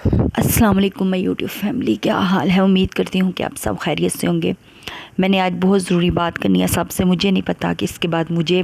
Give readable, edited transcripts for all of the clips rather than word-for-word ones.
السلام علیکم میں یوٹیوب فیملی، کیا حال ہے؟ امید کرتی ہوں کہ آپ سب خیریت سے ہوں گے۔ میں نے آج بہت ضروری بات کرنی ہے سب سے۔ مجھے نہیں پتا کہ اس کے بعد مجھے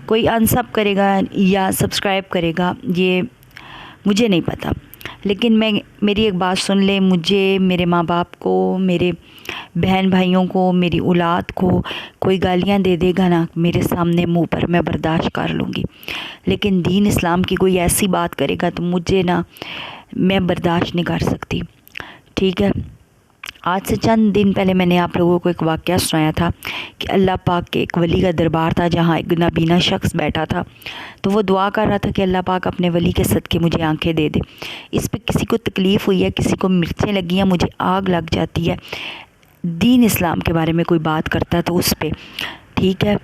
کوئی انسب کرے گا یا سبسکرائب کرے گا، یہ مجھے نہیں پتا، لیکن میری ایک بات سن لیں۔ مجھے، میرے ماں باپ کو، میرے بہن بھائیوں کو، میری اولاد کو کوئی گالیاں دے دے گا نا میرے سامنے منہ پر، میں برداشت کر لوں گی، لیکن دین اسلام کی کوئی ایسی بات کرے گا تو مجھے نا، میں برداشت نہیں کر سکتی، ٹھیک ہے؟ آج سے چند دن پہلے میں نے آپ لوگوں کو ایک واقعہ سنایا تھا کہ اللہ پاک کے ایک ولی کا دربار تھا جہاں ایک نابینا شخص بیٹھا تھا، تو وہ دعا کر رہا تھا کہ اللہ پاک اپنے ولی کے صدقے مجھے آنکھیں دے دے۔ اس پہ کسی کو تکلیف ہوئی ہے، کسی کو مرچیں لگی ہیں، مجھے آگ لگ جاتی ہے دین اسلام کے بارے میں کوئی بات کرتا ہے تو اس پہ، ٹھیک ہے؟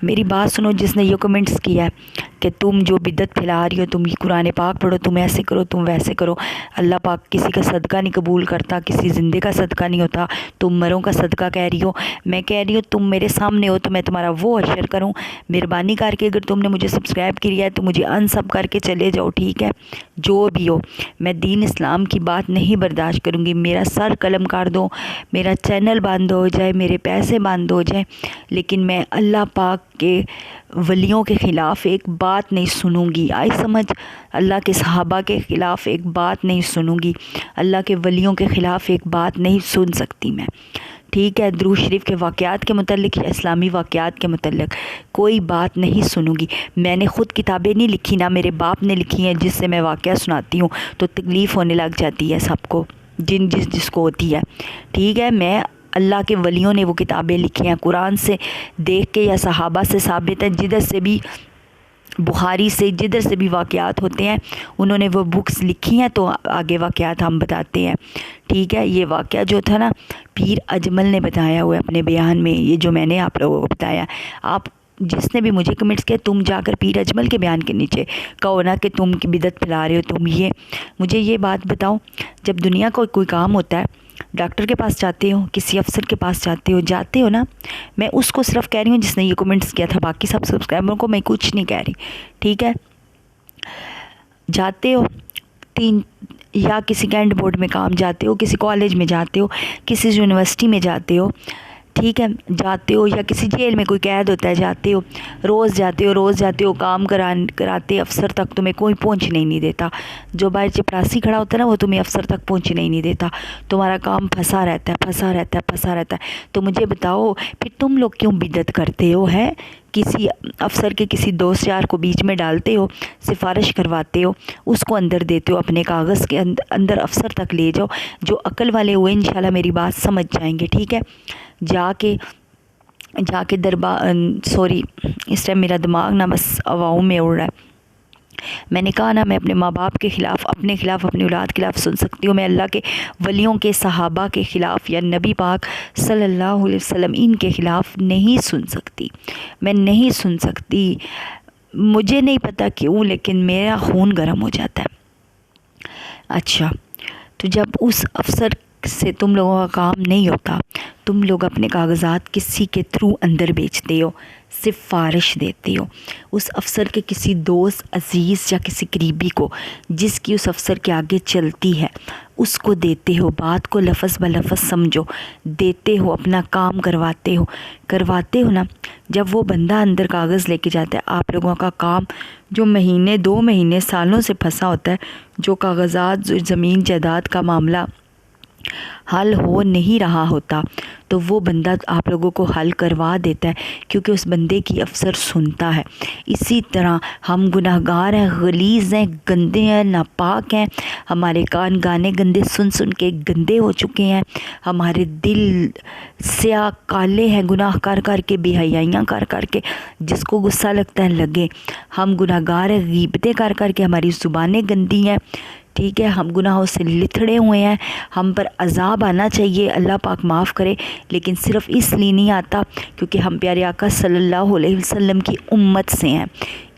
میری بات سنو، جس نے یہ کمنٹس کیا ہے کہ تم جو بدعت پھیلا رہی ہو، تم یہ قرآن پاک پڑھو، تم ایسے کرو، تم ویسے کرو، اللہ پاک کسی کا صدقہ نہیں قبول کرتا، کسی زندے کا صدقہ نہیں ہوتا، تم مروں کا صدقہ کہہ رہی ہو۔ میں کہہ رہی ہوں تم میرے سامنے ہو تو میں تمہارا وہ اشر کروں؟ مہربانی کر کے اگر تم نے مجھے سبسکرائب کیا ہے تو مجھے انسب کر کے چلے جاؤ، ٹھیک ہے؟ جو بھی ہو، میں دین اسلام کی بات نہیں برداشت کروں گی۔ میرا سر قلم کر دو، میرا چینل بند ہو جائے، میرے پیسے بند ہو جائیں، لیکن میں اللہ پاک کے ولیوں کے خلاف ایک بات نہیں سنوں گی۔ آئی سمجھ؟ اللہ کے صحابہ کے خلاف ایک بات نہیں سنوں گی، اللہ کے ولیوں کے خلاف ایک بات نہیں سن سکتی میں، ٹھیک ہے؟ درود شریف کے واقعات کے متعلق یا اسلامی واقعات کے متعلق کوئی بات نہیں سنوں گی۔ میں نے خود کتابیں نہیں لکھی، نہ میرے باپ نے لکھی ہیں جس سے میں واقعہ سناتی ہوں تو تکلیف ہونے لگ جاتی ہے سب کو، جس کو ہوتی ہے، ٹھیک ہے؟ میں اللہ کے ولیوں نے وہ کتابیں لکھی ہیں، قرآن سے دیکھ کے یا صحابہ سے ثابت ہے، جدھر سے بھی، بخاری سے، جدھر سے بھی واقعات ہوتے ہیں انہوں نے وہ بکس لکھی ہیں، تو آگے واقعات ہم بتاتے ہیں، ٹھیک ہے؟ یہ واقعہ جو تھا نا، پیر اجمل نے بتایا ہوا ہے اپنے بیان میں، یہ جو میں نے آپ لوگوں کو بتایا۔ آپ جس نے بھی مجھے کمنٹس کیا، تم جا کر پیر اجمل کے بیان کے نیچے کہو نا کہ تم بدعت پھیلا رہے ہو، تم یہ، مجھے یہ بات بتاؤ، جب دنیا کو کوئی کام ہوتا ہے، ڈاکٹر کے پاس جاتے ہو، کسی افسر کے پاس جاتے ہو نا، میں اس کو صرف کہہ رہی ہوں جس نے یہ کمنٹس کیا تھا، باقی سب سبسکرائبروں کو میں کچھ نہیں کہہ رہی، ٹھیک ہے؟ جاتے ہو یا کسی کینٹ بورڈ میں کام جاتے ہو، کسی کالج میں جاتے ہو، کسی یونیورسٹی میں جاتے ہو، ٹھیک ہے؟ جاتے ہو یا کسی جیل میں کوئی قید ہوتا ہے، جاتے ہو، روز جاتے ہو کام کراتے افسر تک تمہیں کوئی پہنچنے ہی نہیں دیتا، جو باہر چپراسی کھڑا ہوتا ہے نا وہ تمہیں افسر تک پہنچنے ہی نہیں دیتا، تمہارا کام پھنسا رہتا ہے۔ تو مجھے بتاؤ پھر تم لوگ کیوں بدعت کرتے ہو؟ ہے کسی افسر کے کسی دوست یار کو بیچ میں ڈالتے ہو، سفارش کرواتے ہو، اس کو اندر دیتے ہو، اپنے کاغذ کے اندر افسر تک لے جاؤ۔ جو عقل والے ہوئے انشاءاللہ میری بات سمجھ جائیں گے، ٹھیک ہے؟ جا کے سوری، اس ٹائم میرا دماغ نا بس ہواؤں میں اڑ رہا ہے۔ میں نے کہا نا، میں اپنے ماں باپ کے خلاف، اپنے خلاف، اپنی اولاد کے خلاف سن سکتی ہوں، میں اللہ کے ولیوں کے، صحابہ کے خلاف یا نبی پاک صلی اللہ علیہ وسلم ان کے خلاف نہیں سن سکتی، میں نہیں سن سکتی۔ مجھے نہیں پتا کیوں، لیکن میرا خون گرم ہو جاتا ہے۔ اچھا، تو جب اس افسر سے تم لوگوں کا کام نہیں ہوتا، تم لوگ اپنے کاغذات کسی کے تھرو اندر بیچتے ہو، سفارش دیتے ہو، اس افسر کے کسی دوست، عزیز یا کسی قریبی کو جس کی اس افسر کے آگے چلتی ہے، اس کو دیتے ہو، بات کو لفظ بلفظ سمجھو، دیتے ہو، اپنا کام کرواتے ہو نا۔ جب وہ بندہ اندر کاغذ لے کے جاتا ہے، آپ لوگوں کا کام جو مہینے، 2 مہینے، سالوں سے پھنسا ہوتا ہے، جو کاغذات، جو زمین جائیداد کا معاملہ حل ہو نہیں رہا ہوتا، تو وہ بندہ آپ لوگوں کو حل کروا دیتا ہے، کیونکہ اس بندے کی افسر سنتا ہے۔ اسی طرح ہم گناہ گار ہیں، غلیظ ہیں، گندے ہیں، ناپاک ہیں، ہمارے کان گانے گندے سن کے گندے ہو چکے ہیں، ہمارے دل سیاہ کالے ہیں گناہ کر کے، بے حیائیاں کر کے، جس کو غصہ لگتا ہے لگے۔ ہم گناہ گار ہیں، غیبتیں کر کے، ہماری زبانیں گندی ہیں، ٹھیک ہے؟ ہم گناہوں سے لتھڑے ہوئے ہیں، ہم پر عذاب آنا چاہیے، اللہ پاک معاف کرے، لیکن صرف اس لیے نہیں آتا کیونکہ ہم پیارے آقا صلی اللہ علیہ وسلم کی امت سے ہیں،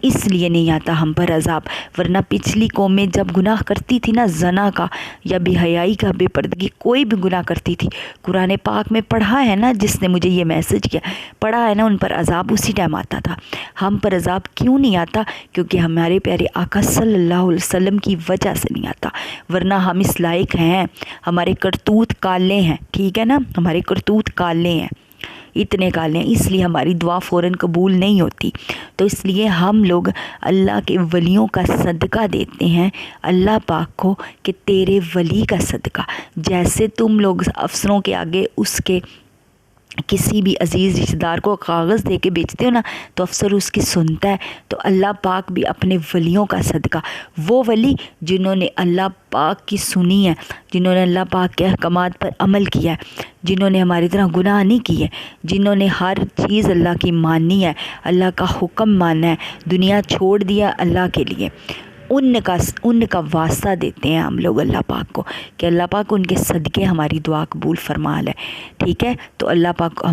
اس لیے نہیں آتا ہم پر عذاب، ورنہ پچھلی قومیں جب گناہ کرتی تھی نا، زنا کا یا بے حیائی کا، بے پردگی، کوئی بھی گناہ کرتی تھی، قرآن پاک میں پڑھا ہے نا، جس نے مجھے یہ میسج کیا پڑھا ہے نا، ان پر عذاب اسی ٹائم آتا تھا۔ ہم پر عذاب کیوں نہیں آتا؟ کیونکہ ہمارے پیارے آقا صلی اللہ علیہ وسلم کی وجہ سے نہیں آتا، ورنہ ہم اس لائق ہیں، ہمارے کرتوت کالے ہیں، ٹھیک ہے نا، ہمارے کرتوت کالے ہیں، اتنے کالے ہیں، اس لیے ہماری دعا فوراً قبول نہیں ہوتی۔ تو اس لیے ہم لوگ اللہ کے ولیوں کا صدقہ دیتے ہیں اللہ پاک کو، کہ تیرے ولی کا صدقہ، جیسے تم لوگ افسروں کے آگے اس کے کسی بھی عزیز رشتہ دار کو کاغذ دے کے بیچتے ہو نا، تو افسر اس کی سنتا ہے، تو اللہ پاک بھی اپنے ولیوں کا صدقہ، وہ ولی جنہوں نے اللہ پاک کی سنی ہے، جنہوں نے اللہ پاک کے احکامات پر عمل کیا ہے، جنہوں نے ہماری طرح گناہ نہیں کیے، جنہوں نے ہر چیز اللہ کی مانی ہے، اللہ کا حکم مانا ہے، دنیا چھوڑ دیا اللہ کے لیے، ان کا واسطہ دیتے ہیں ہم لوگ اللہ پاک کو، کہ اللہ پاک ان کے صدقے ہماری دعا قبول فرما لے، ٹھیک ہے۔ تو اللہ پاک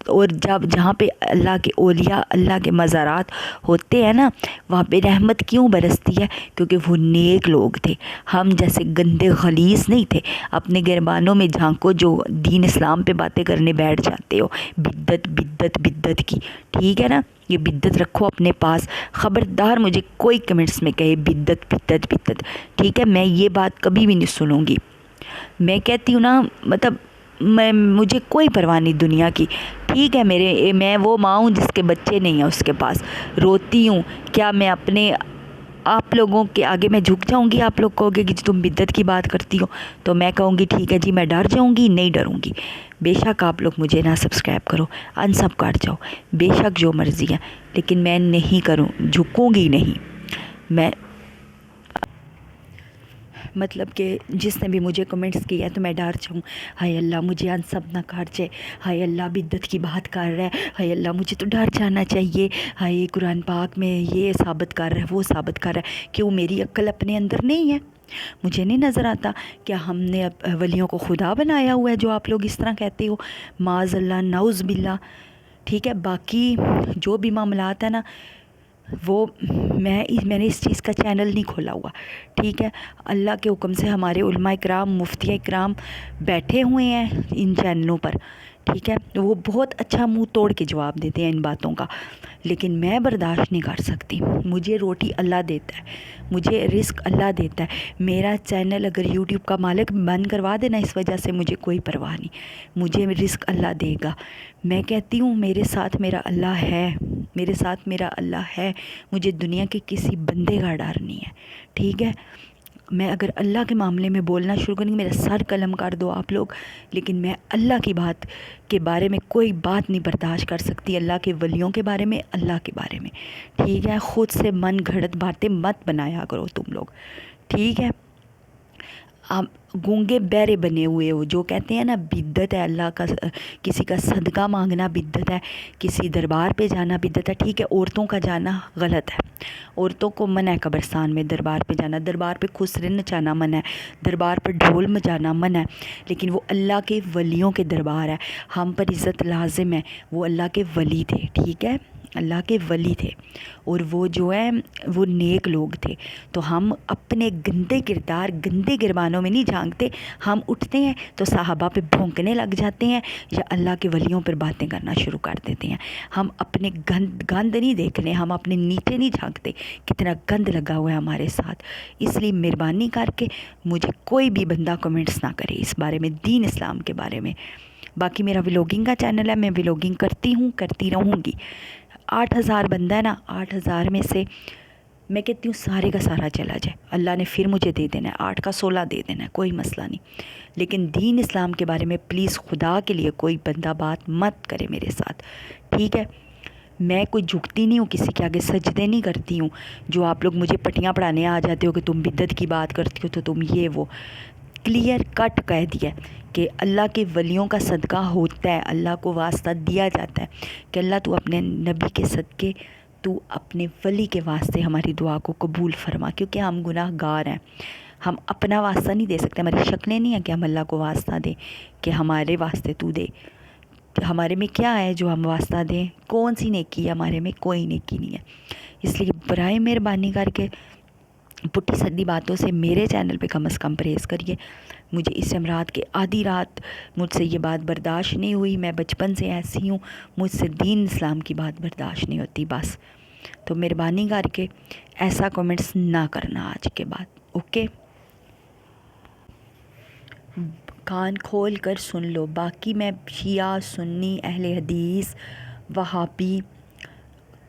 اور جہاں پہ اللہ کے اولیاء، اللہ کے مزارات ہوتے ہیں نا، وہاں پہ رحمت کیوں برستی ہے؟ کیونکہ وہ نیک لوگ تھے، ہم جیسے گندے غلیظ نہیں تھے۔ اپنے گربانوں میں جھانکو جو دین اسلام پہ باتیں کرنے بیٹھ جاتے ہو، بدت بدت بدت کی، ٹھیک ہے نا، یہ بدت رکھو اپنے پاس، خبردار مجھے کوئی کمنٹس میں کہے بدت بدت بدت، ٹھیک ہے، میں یہ بات کبھی بھی نہیں سنوں گی۔ میں کہتی ہوں نا، مطلب مجھے کوئی پرواہ نہیں دنیا کی، ٹھیک ہے، میں وہ ماں ہوں جس کے بچے نہیں ہیں اس کے پاس، روتی ہوں، کیا میں آپ لوگوں کے آگے میں جھک جاؤں گی؟ آپ لوگ کہو گے کہ تم بدت کی بات کرتی ہو، تو میں کہوں گی ٹھیک ہے جی، میں ڈر جاؤں گی؟ نہیں ڈروں گی۔ بے شک آپ لوگ مجھے نہ سبسکرائب کرو، ان سب کاٹ جاؤ، بے شک جو مرضی ہے، لیکن میں نہیں کروں، جھکوں گی نہیں میں، مطلب کہ جس نے بھی مجھے کمنٹس کیا تو میں ڈر جاؤں، ہائے اللہ مجھے ان سب نہ کاٹ جائے، ہائے اللہ بدت کی بات کر رہا ہے، ہائے اللہ مجھے تو ڈر جانا چاہیے، ہائے قرآن پاک میں یہ ثابت کر رہا ہے، وہ ثابت کر رہا ہے، کیوں میری عقل اپنے اندر نہیں ہے؟ مجھے نہیں نظر آتا کیا ہم نے ولیوں کو خدا بنایا ہوا ہے جو آپ لوگ اس طرح کہتے ہو؟ معاذ اللہ، نعوذ باللہ، ٹھیک ہے۔ باقی جو بھی معاملات ہیں نا، وہ میں نے اس چیز کا چینل نہیں کھولا ہوا، ٹھیک ہے۔ اللہ کے حکم سے ہمارے علماء اکرام، مفتیہ اکرام بیٹھے ہوئے ہیں ان چینلوں پر، ٹھیک ہے، وہ بہت اچھا منہ توڑ کے جواب دیتے ہیں ان باتوں کا، لیکن میں برداشت نہیں کر سکتی۔ مجھے روٹی اللہ دیتا ہے، مجھے رزق اللہ دیتا ہے، میرا چینل اگر یوٹیوب کا مالک بند کروا دینا اس وجہ سے مجھے کوئی پرواہ نہیں، مجھے رزق اللہ دے گا۔ میں کہتی ہوں میرے ساتھ میرا اللہ ہے، میرے ساتھ میرا اللہ ہے، مجھے دنیا کے کسی بندے کا ڈر نہیں ہے، ٹھیک ہے۔ میں اگر اللہ کے معاملے میں بولنا شروع کروں گی، میرا سر قلم کر دو آپ لوگ، لیکن میں اللہ کی بات کے بارے میں کوئی بات نہیں برداشت کر سکتی، اللہ کے ولیوں کے بارے میں، اللہ کے بارے میں، ٹھیک ہے۔ خود سے من گھڑت باتیں مت بنایا کرو تم لوگ، ٹھیک ہے۔ آپ گونگے بہرے بنے ہوئے ہو، جو کہتے ہیں نا بدت ہے اللہ کا، کسی کا صدقہ مانگنا بدت ہے، کسی دربار پہ جانا بدت ہے، ٹھیک ہے۔ عورتوں کا جانا غلط ہے، عورتوں کو منع ہے قبرستان میں دربار پہ جانا، دربار پہ خسرے نچانا منع ہے، دربار پر ڈھول مچانا منع ہے، لیکن وہ اللہ کے ولیوں کے دربار ہے، ہم پر عزت لازم ہے، وہ اللہ کے ولی تھے، ٹھیک ہے، اللہ کے ولی تھے، اور وہ جو ہے وہ نیک لوگ تھے۔ تو ہم اپنے گندے کردار، گندے گربانوں میں نہیں جھانکتے، ہم اٹھتے ہیں تو صحابہ پہ بھونکنے لگ جاتے ہیں یا اللہ کے ولیوں پر باتیں کرنا شروع کر دیتے ہیں۔ ہم اپنے گند نہیں دیکھنے، ہم اپنے نیچے نہیں جھانکتے، کتنا گند لگا ہوا ہے ہمارے ساتھ۔ اس لیے مہربانی کر کے مجھے کوئی بھی بندہ کمنٹس نہ کرے اس بارے میں، دین اسلام کے بارے میں۔ باقی میرا ولاگنگ کا چینل ہے، میں ولاگنگ کرتی ہوں، کرتی رہوں گی۔ 8,000 بندہ ہے نا، 8,000 میں سے میں کہتی ہوں سارے کا سارا چلا جائے، اللہ نے پھر مجھے دے دینا ہے، 8 کا 16 دے دینا ہے، کوئی مسئلہ نہیں، لیکن دین اسلام کے بارے میں پلیز خدا کے لیے کوئی بندہ بات مت کرے میرے ساتھ، ٹھیک ہے۔ میں کوئی جھکتی نہیں ہوں، کسی کے آگے سجدے نہیں کرتی ہوں، جو آپ لوگ مجھے پٹیاں پڑھانے آ جاتے ہو کہ تم بدعت کی بات کرتی ہو تو تم یہ وہ، کلیئر کٹ کہہ دیا کہ اللہ کے ولیوں کا صدقہ ہوتا ہے، اللہ کو واسطہ دیا جاتا ہے کہ اللہ تو اپنے نبی کے صدقے، تو اپنے ولی کے واسطے ہماری دعا کو قبول فرما، کیونکہ ہم گناہ گار ہیں، ہم اپنا واسطہ نہیں دے سکتے، ہماری شکلیں نہیں ہیں کہ ہم اللہ کو واسطہ دیں کہ ہمارے واسطے تو دے، ہمارے میں کیا ہے جو ہم واسطہ دیں؟ کون سی نیکی ہے ہمارے میں؟ کوئی نیکی نہیں ہے، اس لیے برائے مہربانی کر کے پٹھی سدی باتوں سے میرے چینل پہ کم از کم پرہیز کریے. مجھے اس رات کے آدھی رات مجھ سے یہ بات برداشت نہیں ہوئی. میں بچپن سے ایسی ہوں, مجھ سے دین اسلام کی بات برداشت نہیں ہوتی بس. تو مہربانی کر کے ایسا کومنٹس نہ کرنا آج کے بعد, اوکے. کان کھول کر سن لو. باقی میں شیعہ, سنی, اہل حدیث, وہابی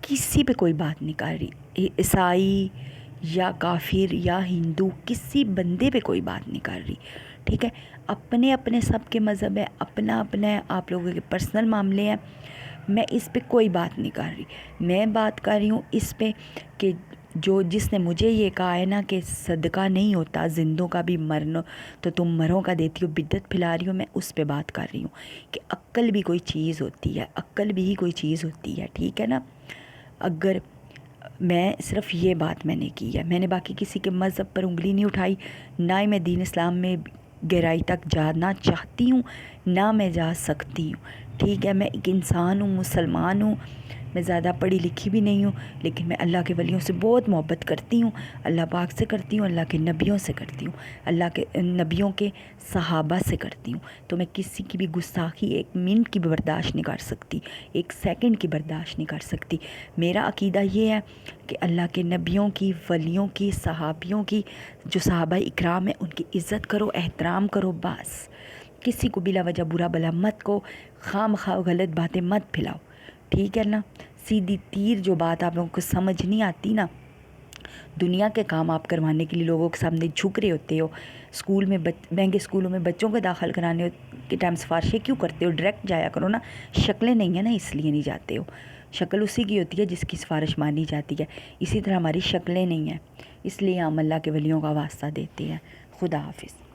کسی پہ کوئی بات نہیں کر رہی. عیسائی یا کافر یا ہندو کسی بندے پہ کوئی بات نہیں کر رہی, ٹھیک ہے. اپنے اپنے سب کے مذہب ہے, اپنا اپنا ہے, آپ لوگوں کے پرسنل معاملے ہیں. میں اس پہ کوئی بات نہیں کر رہی. میں بات کر رہی ہوں اس پہ کہ جس نے مجھے یہ کہا ہے نا کہ صدقہ نہیں ہوتا زندوں کا بھی مرنا تو تم مروں کا دیتی ہو, بدعت پھیلا رہی ہو. میں اس پہ بات کر رہی ہوں کہ عقل بھی کوئی چیز ہوتی ہے, عقل بھی کوئی چیز ہوتی ہے, ٹھیک ہے نا. اگر میں صرف یہ بات میں نے کی ہے, میں نے باقی کسی کے مذہب پر انگلی نہیں اٹھائی, نہ ہی میں دین اسلام میں گہرائی تک جانا چاہتی ہوں, نہ میں جا سکتی ہوں, ٹھیک ہے. میں ایک انسان ہوں, مسلمان ہوں, میں زیادہ پڑھی لکھی بھی نہیں ہوں, لیکن میں اللہ کے ولیوں سے بہت محبت کرتی ہوں, اللہ پاک سے کرتی ہوں, اللہ کے نبیوں سے کرتی ہوں, اللہ کے نبیوں کے صحابہ سے کرتی ہوں. تو میں کسی کی بھی گستاخی ایک منٹ کی بھی برداشت نہیں کر سکتی, ایک سیکنڈ کی برداشت نہیں کر سکتی. میرا عقیدہ یہ ہے کہ اللہ کے نبیوں کی, ولیوں کی, صحابیوں کی, جو صحابہ اکرام ہیں ان کی عزت کرو, احترام کرو بس. کسی کو بلا وجہ برا بلا مت کو, خام خواہ غلط باتیں مت پھیلاؤ, ٹھیک ہے نا. سیدھی تیر جو بات آپ لوگوں کو سمجھ نہیں آتی نا, دنیا کے کام آپ کروانے کے لیے لوگوں کے سامنے جھک رہے ہوتے ہو. اسکول میں مہنگے اسکولوں میں بچوں کو داخل کرانے کے ٹائم سفارشیں کیوں کرتے ہو؟ ڈائریکٹ جایا کرو نا. شکلیں نہیں ہیں نا اس لیے نہیں جاتے ہو. شکل اسی کی ہوتی ہے جس کی سفارش مانی جاتی ہے, اسی طرح ہماری شکلیں نہیں ہیں, اس لیے ہم اللہ کے ولیوں کا واسطہ دیتے ہیں. خدا حافظ.